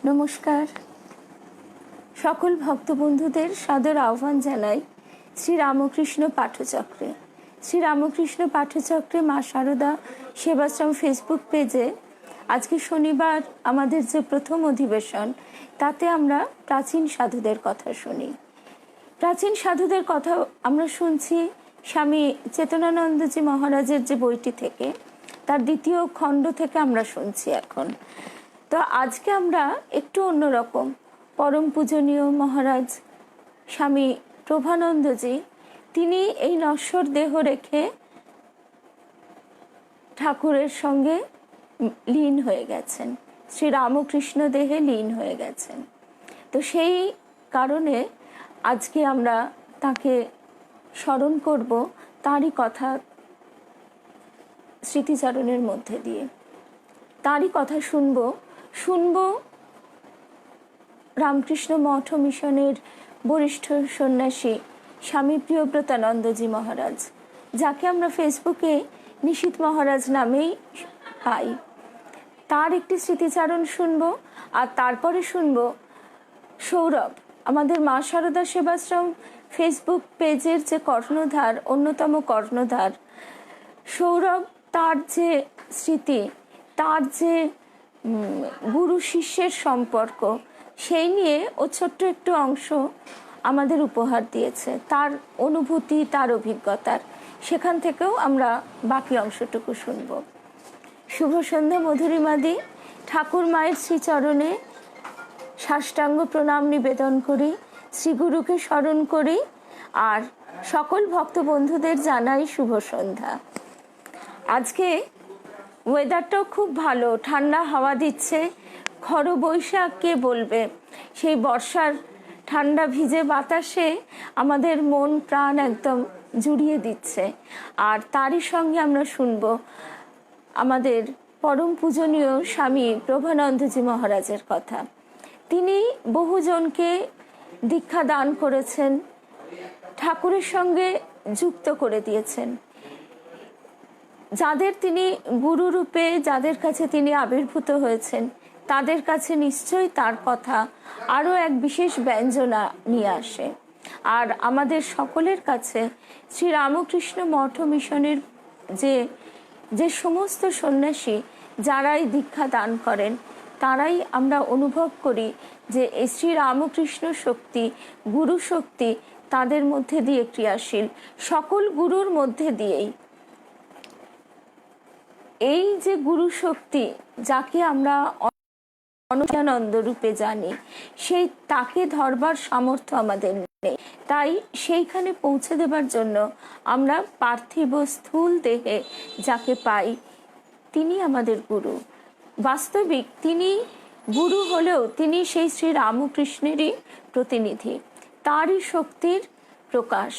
নমস্কার। সকল ভক্তবন্ধুদের সাদর আহ্বান জানাই শ্রীরামকৃষ্ণ পাঠচক্রে। শ্রীরামকৃষ্ণ পাঠচক্রে মা শারদা সেবাশ্রম ফেসবুক পেজে আজকে শনিবার আমাদের যে প্রথম অধিবেশন, তাতে আমরা প্রাচীন সাধুদের কথা শুনি। প্রাচীন সাধুদের কথা আমরা শুনছি স্বামী চেতনানন্দজি মহারাজের যে বইটি থেকে, তার দ্বিতীয় খণ্ড থেকে আমরা শুনছি এখন। তো আজকে আমরা একটু অন্যরকম, পরম পূজনীয় মহারাজ স্বামী প্রভানন্দজি, তিনি এই নশ্বর দেহ রেখে ঠাকুরের সঙ্গে লীন হয়ে গেছেন, শ্রী রামকৃষ্ণ দেহে লীন হয়ে গেছেন। তো সেই কারণে আজকে আমরা তাকে স্মরণ করব, তারই কথা স্মৃতিচারণের মধ্যে দিয়ে তারই কথা শুনব রামকৃষ্ণ মঠ মিশনের বরিষ্ঠ সন্ন্যাসী স্বামী প্রিয়ব্রতানন্দজি মহারাজ, যাকে আমরা ফেসবুকে নিশীথ মহারাজ নামেই পাই। তার একটি স্মৃতিচারণ শুনব, আর তারপরে শুনব সৌরভ, আমাদের মা শারদা সেবাশ্রম ফেসবুক পেজের যে কর্ণধার, অন্যতম কর্ণধার সৌরভ, তার যে স্মৃতি, তার যে গুরু শিষ্যের সম্পর্ক, সেই নিয়ে ও ছোট্ট একটু অংশ আমাদের উপহার দিয়েছে, তার অনুভূতি, তার অভিজ্ঞতার। সেখান থেকেও আমরা বাকি অংশটুকু শুনব। শুভ সন্ধ্যা মধুরিমাদি। ঠাকুর মায়ের শ্রীচরণে সাষ্টাঙ্গ প্রণাম নিবেদন করি, শ্রীগুরুকে স্মরণ করি, আর সকল ভক্ত বন্ধুদের জানাই শুভ সন্ধ্যা। আজকে ওয়েদারটাও খুব ভালো, ঠান্ডা হাওয়া দিচ্ছে। খড় বৈশাখ কে বলবে, সেই বর্ষার ঠান্ডা ভিজে বাতাসে আমাদের মন প্রাণ একদম জুড়িয়ে দিচ্ছে। আর তারই সঙ্গে আমরা শুনব আমাদের পরম পূজনীয় স্বামী প্রভানন্দজি মহারাজের কথা। তিনি বহুজনকে দীক্ষা দান করেছেন, ঠাকুরের সঙ্গে যুক্ত করে দিয়েছেন। যাদের তিনি গুরুরূপে, যাদের কাছে তিনি আবির্ভূত হয়েছেন, তাদের কাছে নিশ্চয়ই তার কথা আরও এক বিশেষ ব্যঞ্জনা নিয়ে আসে। আর আমাদের সকলের কাছে শ্রী রামকৃষ্ণ মঠ মিশনের যে সমস্ত সন্ন্যাসী যারাই দীক্ষা দান করেন, তারাই আমরা অনুভব করি যে এই শ্রী রামকৃষ্ণ শক্তি, গুরু শক্তি তাদের মধ্যে দিয়ে ক্রিয়াশীল, সকল গুরুর মধ্যে দিয়েই। এই যে গুরু শক্তি, যাকে আমরা অনন্যানন্দ রূপে জানি, সেই তাকে ধরবার সামর্থ্য আমাদের নেই। তাই সেইখানে পৌঁছে দেবার জন্য আমরা পার্থিব স্থূল দেহে যাকে পাই, তিনি আমাদের গুরু। বাস্তবিক তিনি গুরু হলেও তিনি সেই শ্রী রামকৃষ্ণেরই প্রতিনিধি, তারই শক্তির প্রকাশ।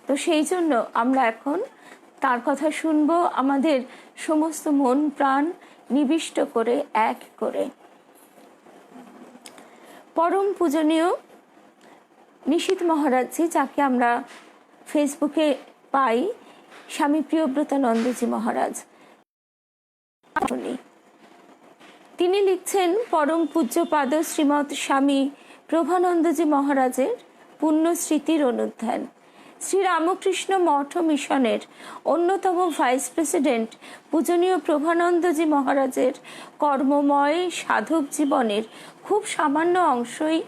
তো সেই জন্য আমরা এখন তার কথা শুনব, আমাদের সমস্ত মন প্রাণ নিবিষ্ট করে, এক করে। পরম পূজনীয় নিশীথ মহারাজজি, যাকে আমরা ফেসবুকে পাই, স্বামী প্রিয়ব্রতানন্দজি মহারাজ, তিনি লিখছেন পরম পূজ্যপাদ শ্রীমৎ স্বামী প্রভানন্দজি মহারাজের পুণ্য স্মৃতির অনুধ্যান। শ্রী রামকৃষ্ণ মঠ মিশনের অন্যতম ভাইস প্রেসিডেন্ট পূজনীয় প্রভানন্দজি মহারাজের কর্মময় সাধক জীবনের খুব সামান্য অংশই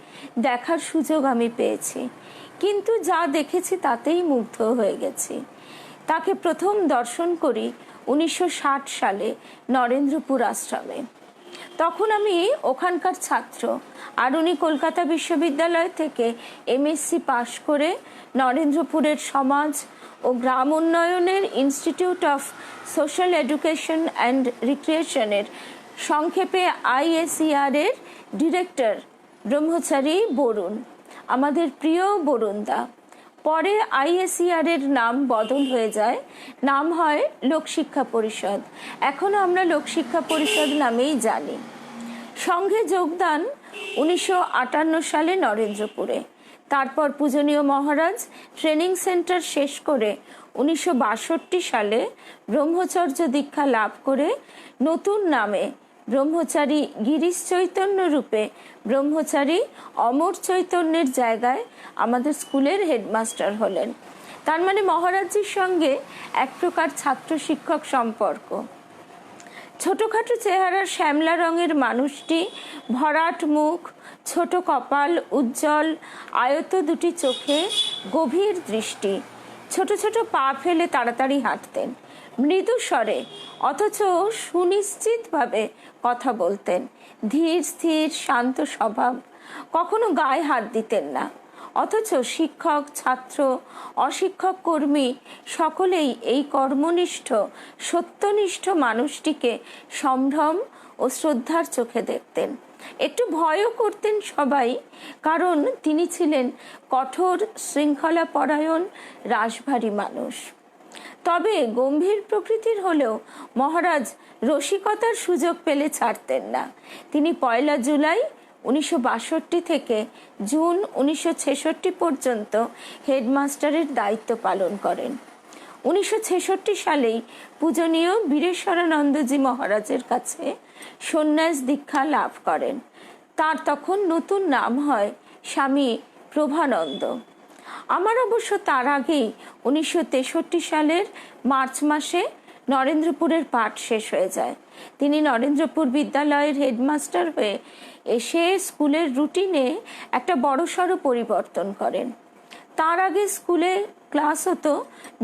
দেখার সুযোগ আমি পেয়েছি, কিন্তু যা দেখেছি তাতেই মুগ্ধ হয়ে গেছি। তাকে প্রথম দর্শন করি 1960 সালে নরেন্দ্রপুর আশ্রমে। তখন আমি ওখানকার ছাত্র, আর উনি কলকাতা বিশ্ববিদ্যালয় থেকে এমএসসি পাশ করে নরেন্দ্রপুরের সমাজ ও গ্রাম উন্নয়নের institute of social education and রিক্রিয়েশনের, সংক্ষেপে ISER এর ডিরেক্টর ব্রহ্মচারী বরুণ, আমাদের প্রিয় বরুণদা। পরে ISER এর নাম বদল হয়ে যায়, নাম হয় লোকশিক্ষা পরিষদ। এখনো আমরা লোকশিক্ষা পরিষদ নামেই জানি। সংঘে যোগদান 1958 সালে নরেন্দ্রপুরে। তারপর পূজনীয় মহারাজ ট্রেনিং সেন্টার শেষ করে 1962 সালে ব্রহ্মচর্য দীক্ষা লাভ করে নতুন নামে ব্রহ্মচারী গিরিশ চৈতন্য রূপে ব্রহ্মচারী অমর চৈতন্যের জায়গায় আমাদের স্কুলের হেডমাস্টার হলেন। তার মানে মহারাজজির সঙ্গে এক প্রকার ছাত্র শিক্ষক সম্পর্ক। ছোটখাটো চেহারার শ্যামলা রঙের মানুষটি, ভরাট মুখ, ছোট কপাল, উজ্জ্বল আয়ত দুটি চোখে, গভীর দৃষ্টি, ছোট ছোট পা ফেলে তাড়াতাড়ি হাঁটতেন, মৃদু স্বরে অথচ সুনিশ্চিতভাবে কথা বলতেন, ধীর স্থির শান্ত স্বভাব, কখনো গায়ে হাত দিতেন না। অথচ শিক্ষক, ছাত্র, অশিক্ষক, কর্মী সকলেই এই কর্মনিষ্ঠ সত্যনিষ্ঠ মানুষটিকে সম্ভ্রম ও শ্রদ্ধার চোখে দেখতেন। একটু ভয়ও করতেন সবাই, কারণ তিনি ছিলেন কঠোর শৃঙ্খলা পরায়ণ রাশভারী মানুষ। তবে গম্ভীর প্রকৃতির হলেও মহারাজ রসিকতার সুযোগ পেলে ছাড়তেন না। তিনি 1 জুলাই 1962 থেকে জুন 1966 পর্যন্ত হেডমাস্টারের দায়িত্ব পালন করেন। 1966 সালেই পূজনীয় বীরেশ্বরানন্দজি মহারাজের কাছে সন্ন্যাস দীক্ষা লাভ করেন। তার তখন নতুন নাম হয় স্বামী প্রভানন্দ। আমার অবশ্য তার আগেই 1963 সালের মার্চ মাসে নরেন্দ্রপুরের পাঠ শেষ হয়ে যায়। তিনি নরেন্দ্রপুর বিদ্যালয়ের হেডমাস্টার হয়ে এসে স্কুলের রুটিনে একটা বড়সড় পরিবর্তন করেন। তার আগে স্কুলে ক্লাস হতো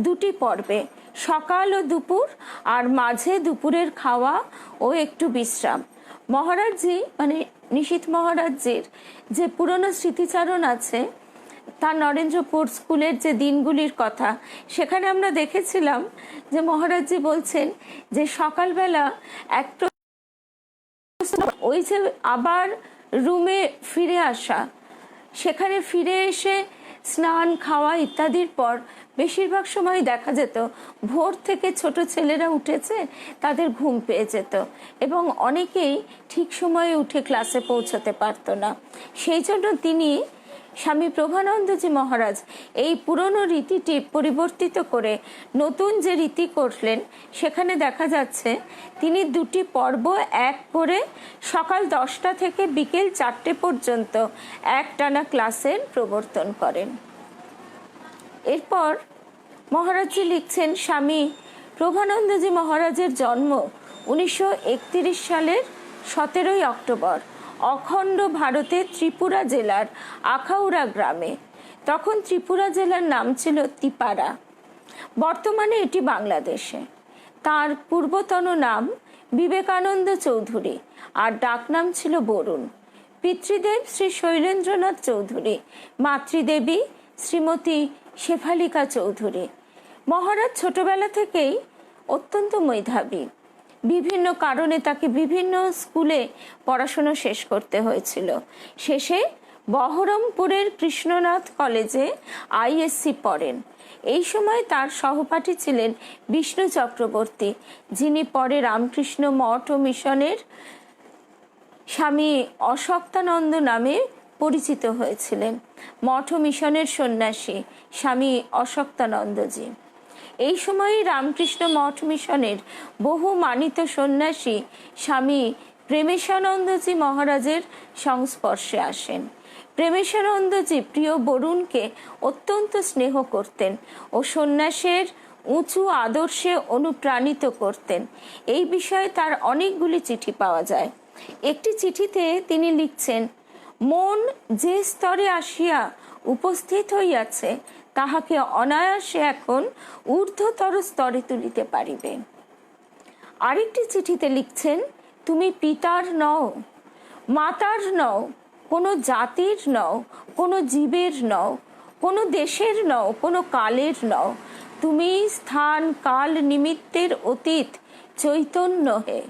2টি পর্বে, সকাল ও দুপুর, আর মাঝে দুপুরের খাওয়া ও একটু বিশ্রাম। মহারাজজি মানে নিশীথ মহারাজজির যে পুরনো স্মৃতিচারণ আছে, তার নরেন্দ্রপুর স্কুলের যে দিনগুলির কথা, সেখানে আমরা দেখেছিলাম যে মহারাজজি বলছেন যে সকালবেলা ওই যে আবার রুমে ফিরে আসা, সেখানে ফিরে এসে স্নান, খাওয়া ইত্যাদির পর বেশিরভাগ সময় দেখা যেত ভোর থেকে ছোট ছেলেরা উঠেছে, তাদের ঘুম পেয়ে যেত এবং অনেকেই ঠিক সময়ে উঠে ক্লাসে পৌঁছতে পারতো না। সেই জন্য তিনি স্বামী প্রভানন্দজি মহারাজ এই পুরনো রীতিটি পরিবর্তিত করে নতুন যে রীতি করলেন, সেখানে দেখা যাচ্ছে তিনি 2টি পর্ব এক করে সকাল 10টা থেকে বিকেল 4টে পর্যন্ত একটানা ক্লাসের প্রবর্তন করেন। এরপর মহারাজজি লিখছেন, স্বামী প্রভানন্দজি মহারাজের জন্ম 1931 সালের 17ই অক্টোবর অখণ্ড ভারতের ত্রিপুরা জেলার আখাউড়া গ্রামে। তখন ত্রিপুরা জেলার নাম ছিল তিপারা, বর্তমানে এটি বাংলাদেশে। তার পূর্বতন নাম বিবেকানন্দ চৌধুরী আর ডাকনাম ছিল বরুণ। পিতৃদেব শ্রী শৈলেন্দ্রনাথ চৌধুরী, মাতৃদেবী শ্রীমতী শেফালিকা চৌধুরী। মহারাজ ছোটবেলা থেকেই অত্যন্ত মেধাবী। বিভিন্ন কারণে তাকে বিভিন্ন স্কুলে পড়াশোনা শেষ করতে হয়েছিল। শেষে বহরমপুরের কৃষ্ণনাথ কলেজে আইএসসি পড়েন। এই সময় তার সহপাঠী ছিলেন বিষ্ণু চক্রবর্তী, যিনি পরে রামকৃষ্ণ মঠ ও মিশনের স্বামী অশক্তানন্দ নামে পরিচিত হয়েছিলেন। মঠ ও মিশনের সন্ন্যাসী স্বামী অশক্তানন্দজি। এই সময়ই রামকৃষ্ণ মঠ মিশনের বহু মানিত সন্ন্যাসী স্বামী প্রেমেশানন্দজি মহারাজের সংস্পর্শে আসেন। প্রেমেশানন্দজি প্রিয় বরুণকে অত্যন্ত স্নেহ করতেন ও সন্ন্যাসের উঁচু আদর্শে অনুপ্রাণিত করতেন। এই বিষয়ে তার অনেকগুলি চিঠি পাওয়া যায়। একটি চিঠিতে তিনি লিখছেন, মন যে স্তরে আসিয়া উপস্থিত হইয়াছে, তাহাকে অনায়াসে এখন ঊর্ধ্বতর স্তরে তুলিতে পারিবে। আরেকটি চিঠিতে লিখছেন, তুমি পিতার নও, মাতার নও, কোনো জাতির নও, কোনো জীবের নও, কোনো দেশের নও, কোনো কালের নও, তুমি স্থান কাল নিমিত্তের অতীত চৈতন্য হে।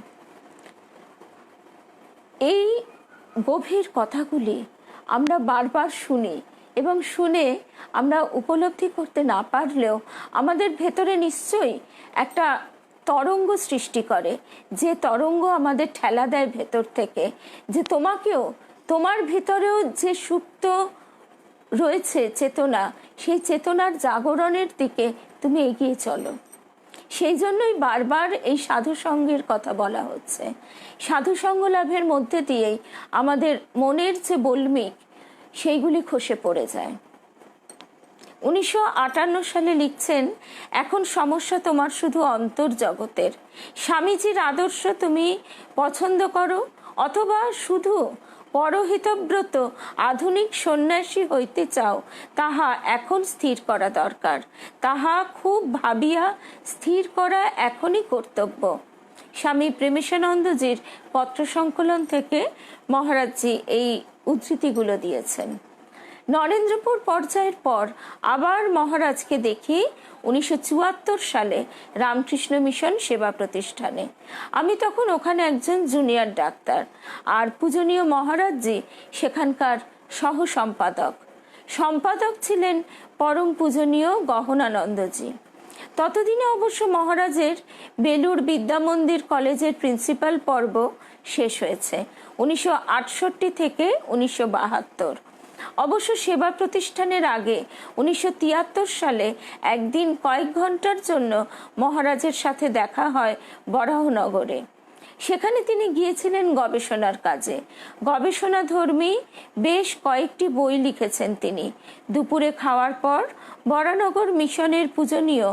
এই গভীর কথাগুলি আমরা বারবার শুনি এবং শুনে আমরা উপলব্ধি করতে না পারলেও আমাদের ভেতরে নিশ্চয়ই একটা তরঙ্গ সৃষ্টি করে, যে তরঙ্গ আমাদের ঠেলা দেয় ভেতর থেকে, যে তোমাকেও, তোমার ভিতরেও যে সুপ্ত রয়েছে চেতনা, সেই চেতনার জাগরণের দিকে তুমি এগিয়ে চলো। সেই জন্যই বারবার এই সাধুসঙ্গের কথা বলা হচ্ছে। সাধুসঙ্গ লাভের মধ্যে দিয়েই আমাদের মনের যে বল্মিক সেইগুলি খসে পড়ে যায়। 1958 সালে লিখছেন, এখন সমস্যা তোমার শুধু অন্তর্জগতের। স্বামীজির আদর্শ তুমি পছন্দ করো অথবা শুধু পরহিতব্রত আধুনিক সন্ন্যাসী হইতে চাও, তাহা এখন স্থির করা দরকার। তাহা খুব ভাবিয়া স্থির করা এখনই কর্তব্য। স্বামী প্রেমেশানন্দজির পত্র সংকলন থেকে মহারাজজি এই উদ্ধৃতিগুলো দিয়েছেন। নরেন্দ্রপুর পর্যায়ের পর আবার মহারাজকে দেখি 1974 সালে রামকৃষ্ণ মিশন সেবা প্রতিষ্ঠানে। আমি তখন ওখানে একজন জুনিয়র ডাক্তার, আর পূজনীয় মহারাজজি সেখানকার সহ সম্পাদক ছিলেন পরম পূজনীয় গহনানন্দজি। ততদিনে অবশ্য মহারাজের বেলুর বিদ্যামন্দির কলেজের প্রিন্সিপাল পর্ব শেষ হয়েছে 1968 থেকে 1972। অবশ্য সেবা প্রতিষ্ঠানের আগে 1973 সালে একদিন কয়েক ঘন্টার জন্য মহারাজের সাথে দেখা হয় বরাহনগরে। সেখানে তিনি গিয়েছিলেন গবেষণার কাজে। গবেষণাধর্মী বেশ কয়েকটি বই লিখেছেন তিনি। দুপুরে খাওয়ার পর বরানগর মিশনের পূজনীয়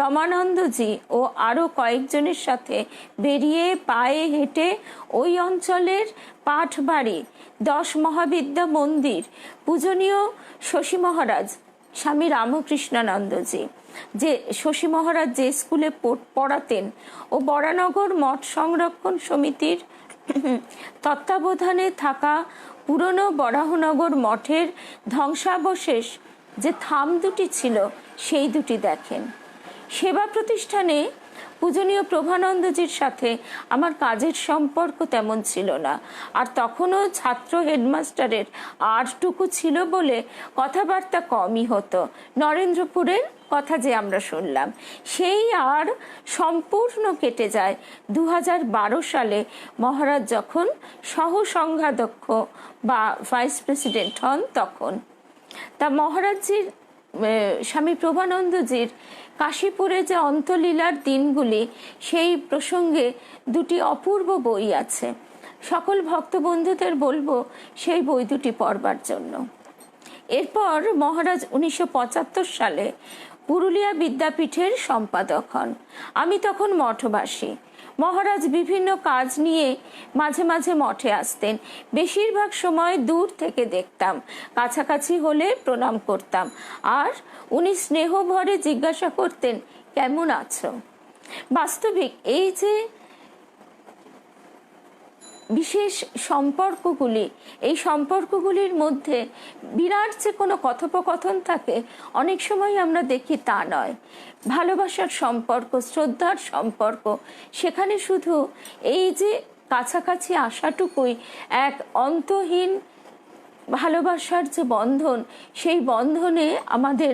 রমানন্দজি ও আরও কয়েকজনের সাথে বেরিয়ে পায়ে হেঁটে ওই অঞ্চলের পাঠবাড়ি, 10 মহাবিদ্যা মন্দির, পূজনীয় শশী মহারাজ স্বামী রামকৃষ্ণানন্দজি, যে শশী মহারাজ যে স্কুলে পড়াতেন, ও বরানগর মঠ সংরক্ষণ সমিতির তত্ত্বাবধানে থাকা পুরনো বরাহনগর মঠের ধ্বংসাবশেষ যে থাম দুটি ছিল সেই দুটি দেখেন। সেবা প্রতিষ্ঠানে পূজনীয় প্রভানন্দজির সাথে আমার কাজের সম্পর্ক তেমন ছিল না, আর তখনও ছাত্র হেডমাস্টারের আরটুকু ছিল বলে কথাবার্তা কমই হতো। নরেন্দ্রপুরের কথা যে আমরা শুনলাম সেই আর সম্পূর্ণ কেটে যায় 2012 সালে মহারাজ যখন সহ সংঘাধ্যক্ষ বা ভাইস প্রেসিডেন্ট হন তখন। তা মহারাজজির স্বামী প্রভানন্দজির কাশীপুরে যে অন্তলীলার দিনগুলি, সেই প্রসঙ্গে দুটি অপূর্ব বই আছে। সকল ভক্ত বন্ধুদের বলবো সেই বই দুটি পড়বার জন্য। এরপর মহারাজ 1975 সালে পুরুলিয়া বিদ্যাপীঠের সম্পাদক হন। আমি তখন মঠবাসী। মহারাজ বিভিন্ন কাজ নিয়ে মাঝে মাঝে মঠে আসতেন। বেশিরভাগ সময় দূর থেকে দেখতাম, কাছাকাছি হলে প্রণাম করতাম, আর উনি স্নেহ ভরে জিজ্ঞাসা করতেন, কেমন আছো? বাস্তবিক এই যে বিশেষ সম্পর্কগুলি, এই সম্পর্কগুলির মধ্যে বিরাট যে কোনো কথোপকথন থাকে, অনেক সময় আমরা দেখি তা নয়। ভালোবাসার সম্পর্ক, শ্রদ্ধার সম্পর্ক, সেখানে শুধু এই যে কাছাকাছি আসাটুকুই এক অন্তহীন ভালোবাসার যে বন্ধন, সেই বন্ধনে আমাদের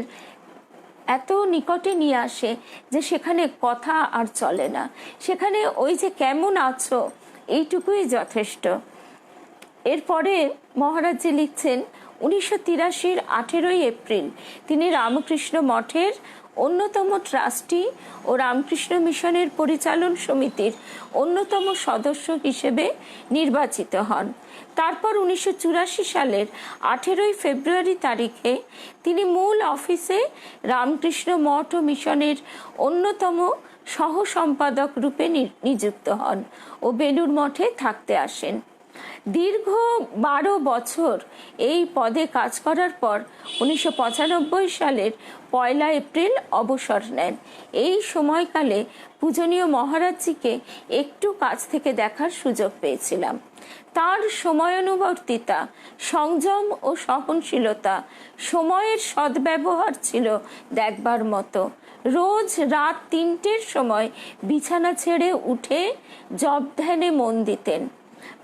এত নিকটে নিয়ে আসে যে সেখানে কথা আর চলে না। সেখানে ওই যে কেমন আছো এইটুকুই যথেষ্ট। এরপরে মহারাজজি লিখছেন, 1983 18 এপ্রিল তিনি রামকৃষ্ণ মঠের অন্যতম ট্রাস্টি ও রামকৃষ্ণ মিশনের পরিচালন সমিতির অন্যতম সদস্য হিসেবে নির্বাচিত হন। তারপর 1984 সালের 18 ফেব্রুয়ারি তারিখে তিনি মূল অফিসে রামকৃষ্ণ মঠ ও মিশনের অন্যতম সহ সম্পাদক রূপে নিযুক্ত হন ও বেলুর মঠে থাকতে আসেন। দীর্ঘ 12 বছর এই পদে কাজ করার পর 1995 সালের 1 এপ্রিল অবসর নেন। এই সময়কালে পূজনীয় মহারাজজিকে একটু কাছ থেকে দেখার সুযোগ পেয়েছিলাম। তার সময়ানুবর্তিতা, সংযম ও সহনশীলতা, সময়ের সদ্ব্যবহার ছিল দেখবার মতো। রোজ রাত 3টের সময় বিছানা ছেড়ে উঠে জপ ধ্যানে মন দিতেন।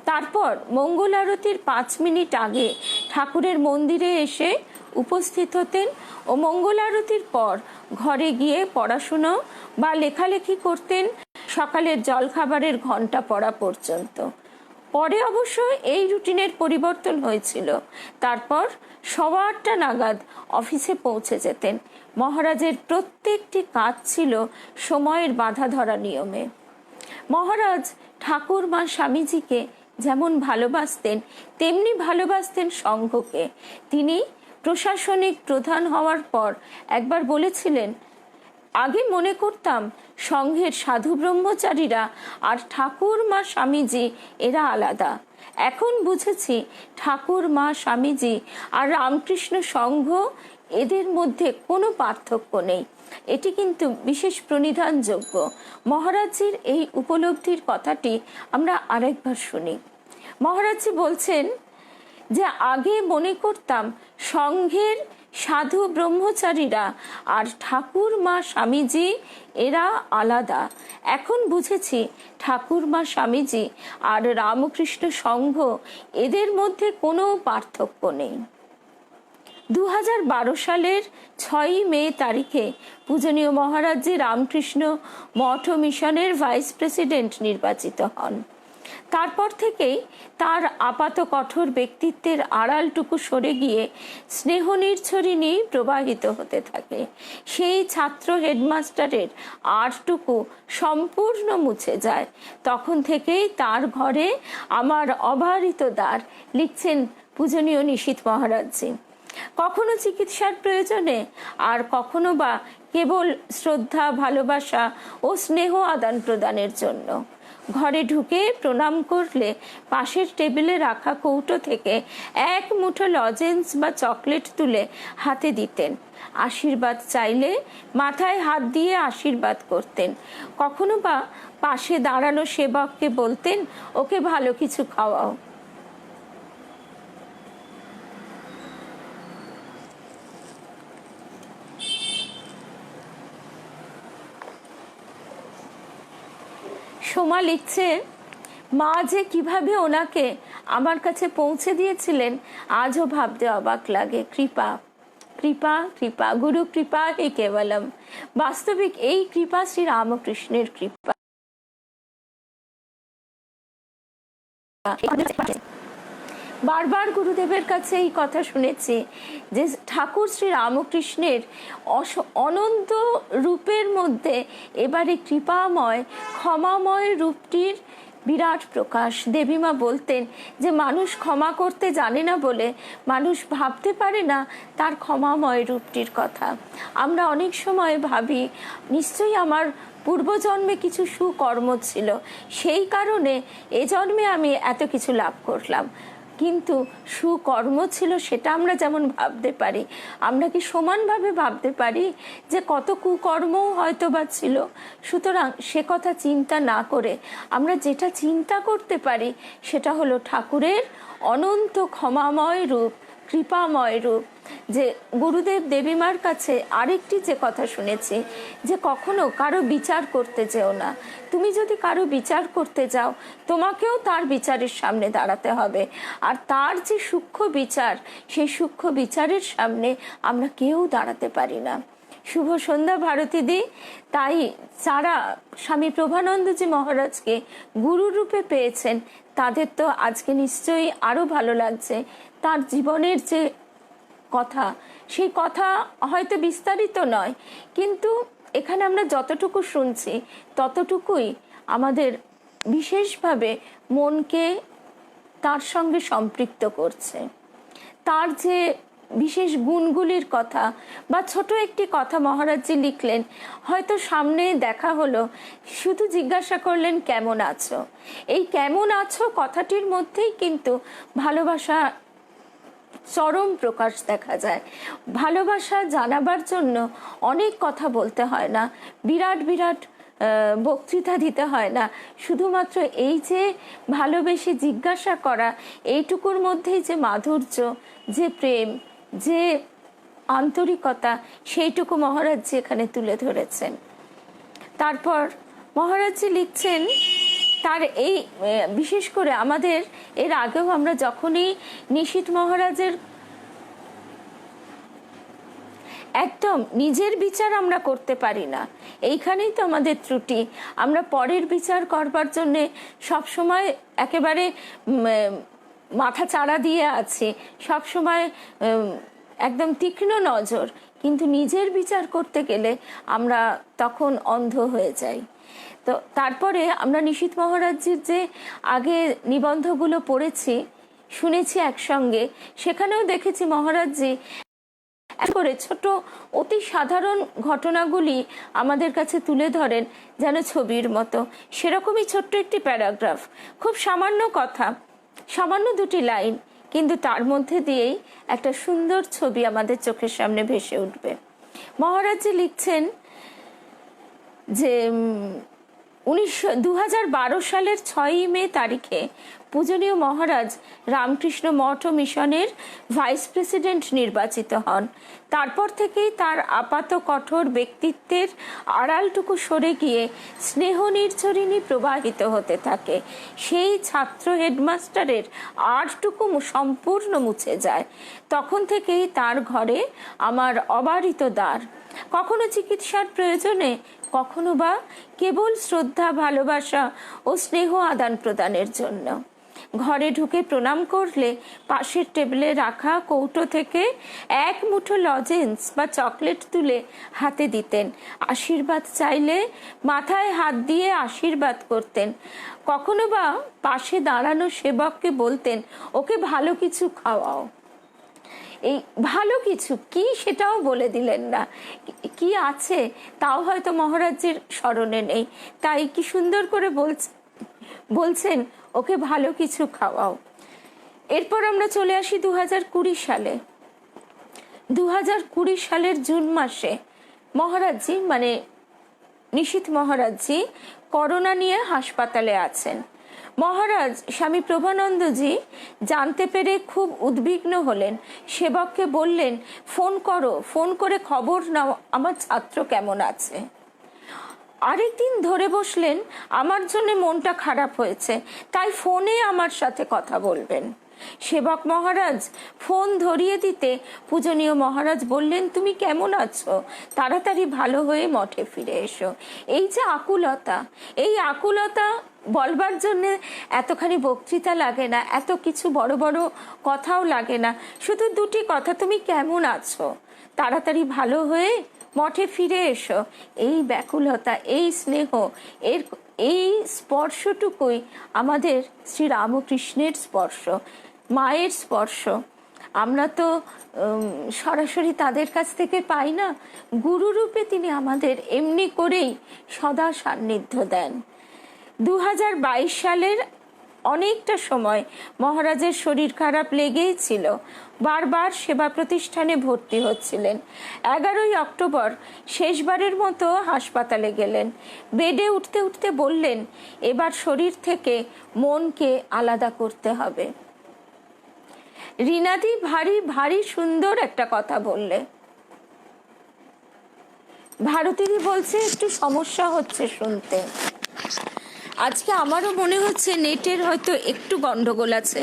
তারপর মঙ্গল আরতির 5 মিনিট আগে ঠাকুরের মন্দিরে এসে উপস্থিত হতেন ও মঙ্গল আরতির পর ঘরে গিয়ে পড়াশুনো বা লেখালেখি করতেন সকালের জলখাবারের ঘন্টা পড়া পর্যন্ত। পরে অবশ্য এই রুটিনের পরিবর্তন হয়েছিল। তারপর 8:15 নাগাদ অফিসে পৌঁছে যেতেন। মহারাজের প্রত্যেকটি কাজ ছিল সময়ের বাঁধা ধরা নিয়মে। মহারাজ ঠাকুরমা স্বামীজিকে যেমন ভালোবাসতেন তেমনি ভালোবাসতেন সংঘকে। তিনি প্রশাসনিক প্রধান হওয়ার পর একবার বলেছিলেন, আগে মনে করতাম সংঘের সাধু ব্রহ্মচারীরা আর ঠাকুরমা স্বামীজি এরা আলাদা। এখন বুঝেছি ঠাকুরমা স্বামীজি আর রামকৃষ্ণ সংঘ এদের মধ্যে কোনো পার্থক্য নেই। এটি কিন্তু বিশেষ প্রণিধানযোগ্য। মহারাজজির এই উপলব্ধির কথাটি আমরা আরেকবার শুনি। মহারাজজি বলছেন যে আগে মনে করতাম সংঘের সাধু ব্রহ্মচারীরা আর ঠাকুরমা স্বামীজি এরা আলাদা। এখন বুঝেছি ঠাকুরমা স্বামীজি আর রামকৃষ্ণ সংঘ এদের মধ্যে কোনো পার্থক্য নেই। 2012 সালের 6 মে তারিখে পূজনীয় মহারাজজি রামকৃষ্ণ মঠ ও মিশনের ভাইস প্রেসিডেন্ট নির্বাচিত হন। তারপর থেকেই তার আপাত কঠোর ব্যক্তিত্বের আড়ালটুকু সরে গিয়ে স্নেহ নির্ঝরিণী প্রবাহিত হতে থাকে। সেই ছাত্র হেডমাস্টারের আরটুকু সম্পূর্ণ মুছে যায়। তখন থেকেই তার ঘরে আমার অবারিত দ্বার, লিখছেন পূজনীয় নিশীথ মহারাজজি। কখনো চিকিৎসার প্রয়োজনে, আর কখনো বা কেবল শ্রদ্ধা, ভালোবাসা ও স্নেহ আদান প্রদানের জন্য। ঘরে ঢুকে প্রণাম করলে পাশের টেবিলে রাখা কৌটো থেকে এক মুঠো লজেন্স বা চকলেট তুলে হাতে দিতেন। আশীর্বাদ চাইলে মাথায় হাত দিয়ে আশীর্বাদ করতেন। কখনো বা পাশে দাঁড়ানো সেবককে বলতেন, ওকে ভালো কিছু খাওয়াও। সোমা লিখছে, মা যে কিভাবে ওনাকে আমার কাছে পৌঁছে দিয়েছিলেন আজও ভাবতে অবাক লাগে। কৃপা কৃপা কৃপা, গুরু কৃপা হে কেবলম। বাস্তবিক এই কৃপা শ্রী রামকৃষ্ণের কৃপা। বারবার গুরুদেবের কাছে এই কথা শুনেছি যে ঠাকুর শ্রী রামকৃষ্ণের অনন্ত রূপের মধ্যে এবারে কৃপাময় ক্ষমাময় রূপটির বিরাট প্রকাশ। দেবীমা বলতেন যে মানুষ ক্ষমা করতে জানে না বলে মানুষ ভাবতে পারে না তার ক্ষমাময় রূপটির কথা। আমরা অনেক সময় ভাবি নিশ্চয়ই আমার পূর্বজন্মে কিছু সুকর্ম ছিল, সেই কারণে এ জন্মে আমি এত কিছু লাভ করলাম। কিন্তু সুকর্ম ছিল সেটা আমরা যেমন ভাবতে পারি, আমরা কি সমানভাবে ভাবতে পারি যে কত কুকর্মও হয়তো বা ছিল? সুতরাং সে কথা চিন্তা না করে আমরা যেটা চিন্তা করতে পারি সেটা হলো ঠাকুরের অনন্ত ক্ষমাময় রূপ, কৃপাময় রূপ। যে গুরুদেব দেবীমার কাছে আরেকটি যে কথা শুনেছি যে কখনো কারো বিচার করতে যেও না। তুমি যদি কারো বিচার করতে যাও তোমাকেও তার বিচারের সামনে দাঁড়াতে হবে, আর তার যে সূক্ষ্ম বিচার সেই সূক্ষ্ম বিচারের সামনে আমরা কেউ দাঁড়াতে পারি না। শুভ সন্ধ্যা ভারতীদি। তাই যারা স্বামী প্রভানন্দজি মহারাজকে গুরু রূপে পেয়েছেন তাদের তো আজকে নিশ্চয়ই আরো ভালো লাগছে। তার জীবনের যে কথা, সেই কথা হয়তো বিস্তারিত নয়, কিন্তু এখানে আমরা যতটুকু শুনছি ততটুকুই আমাদের বিশেষভাবে মনকে তার সঙ্গে সম্পৃক্ত করছে। তার যে বিশেষ গুণগুলির কথা বা ছোট একটি কথা মহারাজজি লিখলেন, হয়তো সামনে দেখা হলো, শুধু জিজ্ঞাসা করলেন কেমন আছো। এই কেমন আছো কথাটির মধ্যেই কিন্তু ভালোবাসা চরম প্রকাশ দেখা যায়। ভালোবাসা জানাবার জন্য অনেক কথা বলতে হয় না, বিরাট বিরাট বক্তৃতা দিতে হয় না। শুধুমাত্র এই যে ভালোবেসে জিজ্ঞাসা করা, এইটুকুর মধ্যেই যে মাধুর্য, যে প্রেম, যে আন্তরিকতা, সেইটুকু মহারাজজি এখানে তুলে ধরেছেন। তারপর মহারাজজি লিখছেন তার এই বিশেষ করে আমাদের এর আগেও আমরা যখনই নিশীথ মহারাজের একদম নিজের বিচার আমরা করতে পারি না, এইখানেই তো আমাদের ত্রুটি। আমরা পরের বিচার করবার জন্যে সবসময় একেবারে মাথা চাড়া দিয়ে আছি, সবসময় একদম তীক্ষ্ণ নজর, কিন্তু নিজের বিচার করতে গেলে আমরা তখন অন্ধ হয়ে যাই। তো তারপরে আমরা নিশীথ মহারাজজির যে আগে নিবন্ধগুলো পড়েছি, শুনেছি একসঙ্গে, সেখানেও দেখেছি মহারাজজি করে ছোট অতি সাধারণ ঘটনাগুলি আমাদের কাছে তুলে ধরেন যেন ছবির মতো। সেরকমই ছোট্ট একটি প্যারাগ্রাফ, খুব সামান্য কথা, সামান্য দুটি লাইন, কিন্তু তার মধ্যে দিয়েই একটা সুন্দর ছবি আমাদের চোখের সামনে ভেসে উঠবে। মহারাজজি লিখছেন যে 2012 সালের 6ই মে তারিখে পূজনীয় মহারাজ রামকৃষ্ণ মঠ ও মিশনের ভাইস প্রেসিডেন্ট নির্বাচিত হন। তারপর থেকেই তার আপাত কঠোর ব্যক্তিত্বের আড়ালটুকু সরে গিয়ে স্নেহ নির্ঝরিণী প্রবাহিত হতে থাকে। সেই ছাত্র হেডমাস্টারের আরটুকু সম্পূর্ণ মুছে যায়। তখন থেকেই তার ঘরে আমার অবারিত দ্বার, কখনো চিকিৎসার প্রয়োজনে, কখনো বা কেবল শ্রদ্ধা, ভালোবাসা ও স্নেহ আদান প্রদানের জন্য। ঘরে ঢুকে প্রণাম করলে পাশের টেবিলে রাখা কৌটো থেকে এক মুঠো লজেন্স বা চকলেট তুলে হাতে দিতেন। আশীর্বাদ চাইলে মাথায় হাত দিয়ে আশীর্বাদ করতেন। কখনো বা পাশে দাঁড়ানো সেবককে বলতেন, ওকে ভালো কিছু খাওয়াও। এই ভালো কিছু কি সেটাও বলে দিলেন না, কি আছে তাও হয়তো মহারাজের স্মরণে নেই, তাই কি সুন্দর করে বলছেন ওকে ভালো কিছু খাওয়াও। এরপর আমরা চলে আসি 2020 সালে। 2020 সালের জুন মাসে মহারাজজি মানে নিশীথ মহারাজজি করোনা নিয়ে হাসপাতালে আছেন। মহারাজ স্বামী প্রভানন্দজি জানতে পেরে খুব উদ্বিগ্ন হলেন। সেবককে বললেন, ফোন করো, ফোন করে খবর নাও আমার ছাত্র কেমন আছে। আরেকদিন ধরে বসলেন, আমার জন্য মনটা খারাপ হয়েছে, তাই ফোনে আমার সাথে কথা বলবেন। সেবক মহারাজ ফোন ধরিয়ে দিতে পূজনীয় মহারাজ বললেন, তুমি কেমন আছো, তাড়াতাড়ি ভালো হয়ে মঠে ফিরে এসো। এই যে আকুলতা, এই আকুলতা বলবার জন্য এতখানি বক্তৃতা লাগে না, এত কিছু বড় বড় কথাও লাগে না, শুধু দুটি কথা, তুমি কেমন আছো, তাড়াতাড়ি ভালো হয়ে মঠে ফিরে এসো। এই ব্যাকুলতা, এই স্নেহ, এই স্পর্শটুকুই আমাদের শ্রী রামকৃষ্ণের স্পর্শ, মায়ের স্পর্শ। আমরা তো সরাসরি তাদের কাছ থেকে পাই না, গুরুরূপে তিনি আমাদের এমনি করেই সদা সান্নিধ্য দেন। 2022 সালের অনেকটা সময় মহারাজের শরীর খারাপ লেগেই ছিল, বারবার সেবা প্রতিষ্ঠানে ভর্তি হচ্ছিলেন। 11ই অক্টোবর শেষবারের মতো হাসপাতালে গেলেন। বেডে উঠতে উঠতে বললেন, এবার শরীর থেকে মনকে আলাদা করতে হবে। রিনাদি ভারী ভারী সুন্দর একটা কথা বললে। ভারতীদি বলছে একটু সমস্যা হচ্ছে শুনতে। আজকে আমারও মনে হচ্ছে নেটের হয়তো একটু গন্ডগোল আছে,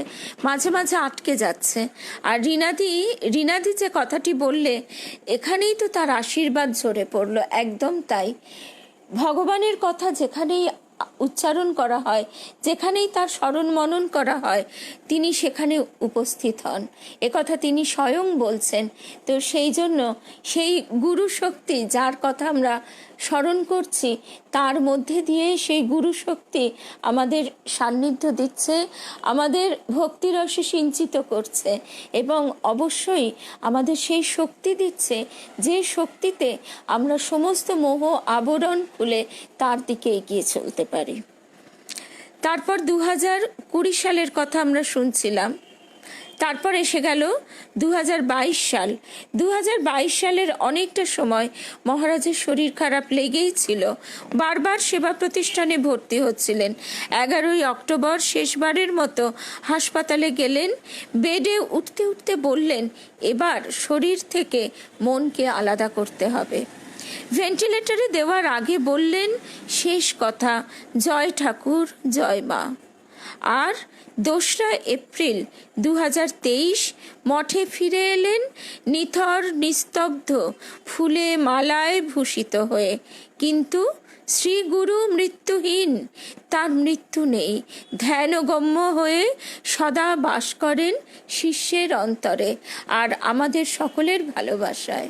মাঝে মাঝে আটকে যাচ্ছে। আর রিনাদি যে কথাটি বললে, এখানেই তো তার আশীর্বাদ ঝরে পড়লো। একদম তাই, ভগবানের কথা যেখানেই উচ্চারণ করা হয়, যেখানেই তার স্মরণ মনন করা হয়, তিনি সেখানে উপস্থিত হন, একথা তিনি স্বয়ং বলছেন। তো সেই জন্য সেই গুরু শক্তি যার কথা আমরা স্মরণ করছি, তার মধ্যে দিয়ে সেই গুরু শক্তি আমাদের সান্নিধ্য দিচ্ছে, আমাদের ভক্তিরসে সিঞ্চিত করছে, এবং অবশ্যই আমাদের সেই শক্তি দিচ্ছে যে শক্তিতে আমরা সমস্ত মোহ আবরণ খুলে তার দিকে এগিয়ে চলতে পারি। তারপর 2020 সালের কথা আমরা শুনছিলাম। তারপর এসে গেল 2022 সাল। 2022 সালের অনেকটা সময় মহারাজের শরীর খারাপ লেগেই ছিল, বারবার সেবা প্রতিষ্ঠানে ভর্তি হচ্ছিলেন। 11ই অক্টোবর শেষবারের মতো হাসপাতালে গেলেন। বেডে উঠতে উঠতে বললেন, এবার শরীর থেকে মনকে আলাদা করতে হবে। ভেন্টিলেটরে দেওয়ার আগে বললেন শেষ কথা, জয় ঠাকুর, জয় মা। আর 2রা এপ্রিল 2023 মঠে ফিরে এলেন নিথর নিস্তব্ধ, ফুলে মালায় ভূষিত হয়ে। কিন্তু শ্রী গুরু মৃত্যুহীন, তার মৃত্যু নেই, ধ্যানগম্য হয়ে সদা বাস করেন শিষ্যের অন্তরে আর আমাদের সকলের ভালোবাসায়।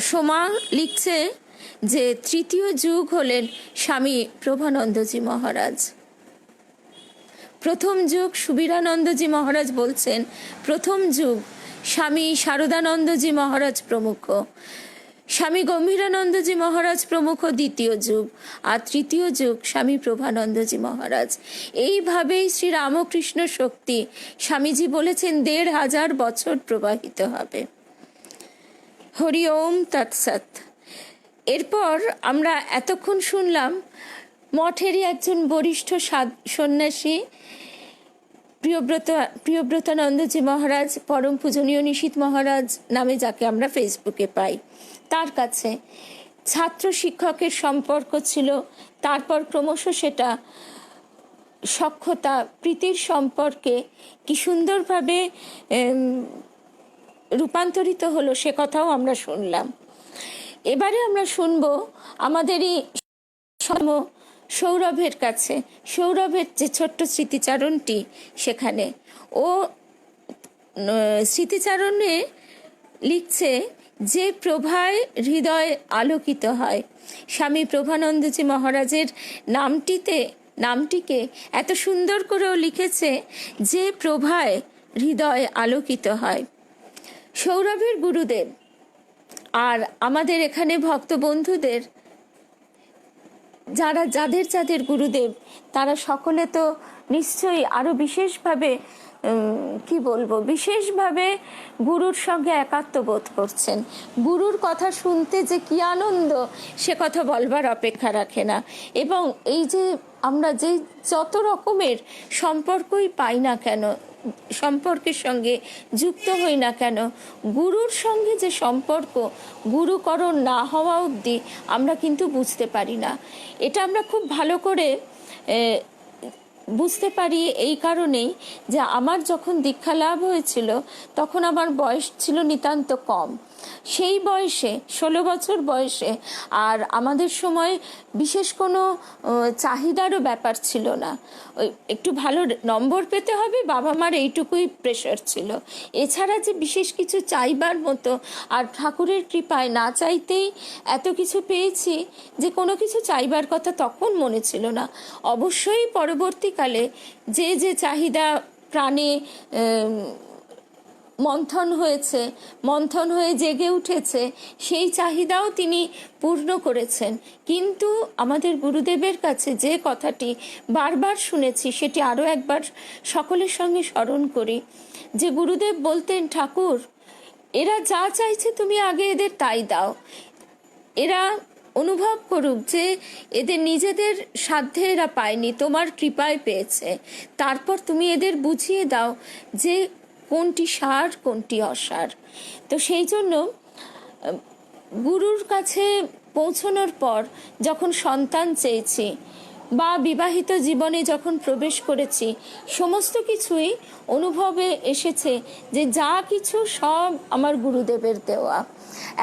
সোমা লিখছে যে তৃতীয় যুগ হলেন স্বামী প্রভানন্দজি মহারাজ। প্রথম যুগ সুবীরানন্দজি মহারাজ বলছেন, প্রথম যুগ স্বামী শারদানন্দজি মহারাজ প্রমুখ, স্বামী গম্ভীরানন্দজি মহারাজ প্রমুখ দ্বিতীয় যুগ, আর তৃতীয় যুগ স্বামী প্রভানন্দজি মহারাজ। এইভাবেই শ্রী রামকৃষ্ণ শক্তি স্বামীজি বলেছেন ১৫০০ বছর প্রবাহিত হবে। হরি ওম তৎসৎ। এরপর আমরা এতক্ষণ শুনলাম মঠেরই একজন বরিষ্ঠ সন্ন্যাসী প্রিয়ব্রতানন্দজি মহারাজ, পরম পূজনীয় নিশীথ মহারাজ নামে যাকে আমরা ফেসবুকে পাই, তার কাছে ছাত্র শিক্ষকের সম্পর্ক ছিল। তারপর ক্রমশ সেটা সখ্যতা প্রীতির সম্পর্কে কি সুন্দরভাবে রূপান্তরিত হলো সে কথাও আমরা শুনলাম। এবারে আমরা শুনবো আমাদেরই সৌরভের কাছে, সৌরভের যে ছোট্ট স্মৃতিচারণটি, সেখানে ও স্মৃতিচারণে লিখছে যে প্রভায় হৃদয় আলোকিত হয়। স্বামী প্রভানন্দজি মহারাজের নামটিকে এত সুন্দর করেও লিখেছে যে প্রভায় হৃদয় আলোকিত হয়। সৌরভের গুরুদেব আর আমাদের এখানে ভক্ত বন্ধুদের যাদের গুরুদেব, তারা সকলে তো নিশ্চয়ই আরো বিশেষভাবে বিশেষভাবে গুরুর সঙ্গে একাত্ম বোধ করছেন। গুরুর কথা শুনতে যে কি আনন্দ, সে কথা বলবার অপেক্ষা রাখে না। এবং এই যে আমরা যে যত রকমের সম্পর্কই পাই না কেন, সম্পর্কের সঙ্গে যুক্ত হই না কেন, গুরুর সঙ্গে যে সম্পর্ক গুরুকরণ না হওয়া অবধি আমরা কিন্তু বুঝতে পারি না। এটা আমরা খুব ভালো করে বুঝতে পারি এই কারণেই যে আমার যখন দীক্ষা লাভ হয়েছিল তখন আমার বয়স ছিল নিতান্ত কম। সেই বয়সে 16 বছর বয়সে, আর আমাদের সময় বিশেষ কোনো চাহিদারও ব্যাপার ছিল না। ওই একটু ভালো নম্বর পেতে হবে, বাবা মার এইটুকুই প্রেশার ছিল। এছাড়া যে বিশেষ কিছু চাইবার মতো, আর ঠাকুরের কৃপায় না চাইতেই এত কিছু পেয়েছি যে কোনো কিছু চাইবার কথা তখন মনে ছিল না। অবশ্যই পরবর্তীকালে যে চাহিদা প্রাণে মন্থন হয়ে জেগে উঠেছে, সেই চাহিদাও তিনি পূর্ণ করেছেন। কিন্তু আমাদের গুরুদেবের কাছে যে কথাটি বারবার শুনেছি, সেটি আরও একবার সকলের সঙ্গে স্মরণ করি। যে গুরুদেব বলতেন, ঠাকুর, এরা যা চাইছে তুমি আগে এদের তাই দাও, এরা অনুভব করুক যে এদের নিজেদের সাধ্যে এরা পায়নি, তোমার কৃপায় পেয়েছে। তারপর তুমি এদের বুঝিয়ে দাও যে কোনটি সার কোনটি অসার। তো সেই জন্য গুরুর কাছে পৌঁছানোর পর যখন সন্তান চেয়েছি বা বিবাহিত জীবনে যখন প্রবেশ করেছি, সমস্ত কিছুই অনুভবে এসেছে যে যা কিছু সব আমার গুরুদেবের দেওয়া।